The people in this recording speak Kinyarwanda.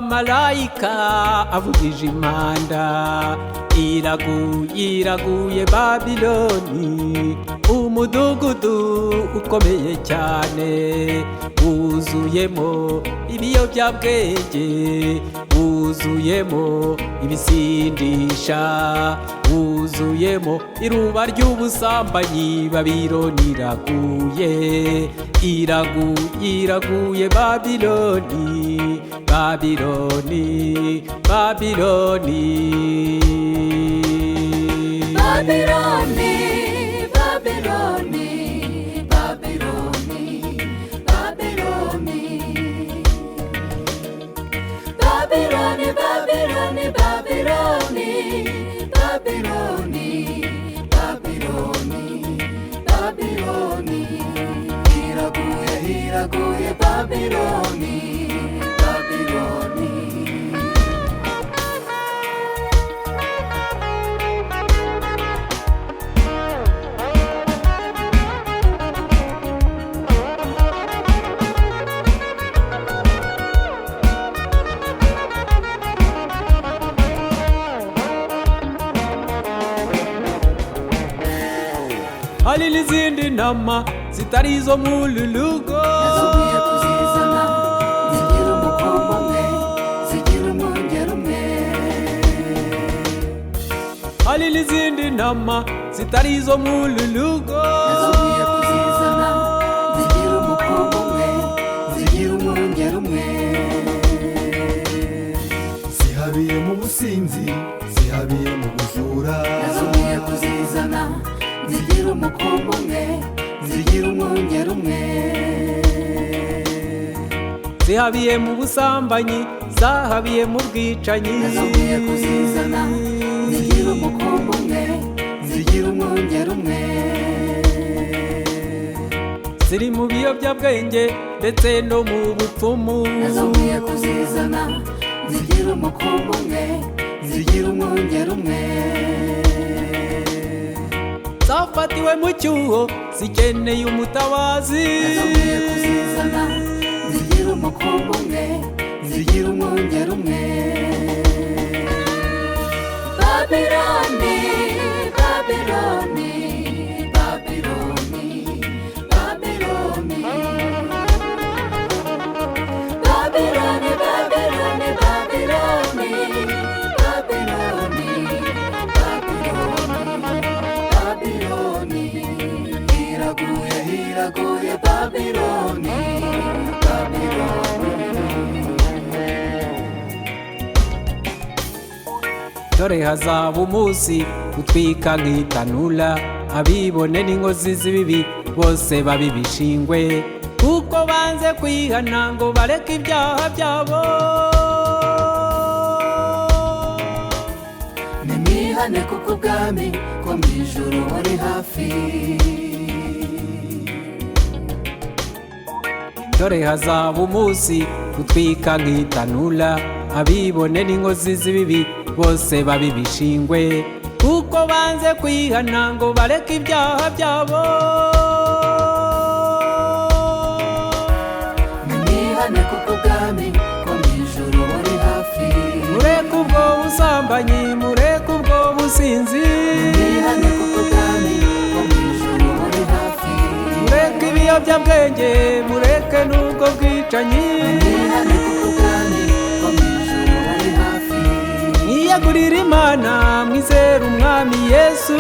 malayika avugije impanda, iraguye Babiloni, umudugudu ukomeye cyane, wuzuyemo ibiyobyabwenge, wuzuyemo ibisindisha, wuzuyemo iruba ry'ubusambanyi. Babiloni iraguye Babiloni, Babiloni, Babiloni, Babiloni, Babiloni, Babiloni, Babiloni, Babiloni, Babiloni, Babiloni, Babiloni, Babiloni, Babiloni, iraguye Babiloni, Babiloni. Hari n'izindi ntama zitari izo mu rugo, Nazumye kuzizana zigira umukombo umwe, zigira umwungeri umwe. hari n'izindi ntama zitari izo mu rugo, Nazumye kuzizana zigira umukombo umwe, zigira umwungeri umwe. zihabiye mu businzi, zihabiye mu bujura, Nazumye kuzizana zigira umukombo umwe, zigira umwungeri umwe. zihabiye mu busambanyi, zahabiye mu bwicanyi. Nazumye kuzizana zigira umukombo umwe, zigira umwungeri umwe. ziri mu biyobyabwenge ndetse no mu bupfumu. Nazumye kuzizana zigira umukombo umwe, zigira umwungeri umwe. zafatiwe mu cyuho zikeneye umutabazi. Nazumye kuzizana zigira umukombo umwe, zigira umwungeri umwe. Babiloni, Babiloni, Babiloni, Babiloni, Babiloni, Babiloni, Babiloni, Babiloni, Babiloni, iraguye Babiloni, Babiloni. dore hazaba umunsi utwika nk'itanura, abibone n'inkozi z'ibibi bose babe ibishingwe, kuko banze kwihana ngo bareke ibyaha byabo. Nimwihane kuko ubwami ko mu ijuru buri hafi. dore hazaba umunsi utwika nk'itanura, abibone n'inkozi z'ibibi bose babe ibishingwe, kuko banze kwihana ngo bareke ibyaha byabo. Nimwihane kuko ubwami ko mu ijuru buri hafi. mureke ubwo busambanyi, mureke ubwo businzi, Nimwihane kuko ubwami ko mu ijuru buri hafi. mureke ibiyobyabwenge, mureke n'ubwo bwicanyi. Nimwihane kuko ubwami ko mu ijuru buri hafi. mwiyegurire Imana, mwizere Umwami Yesu.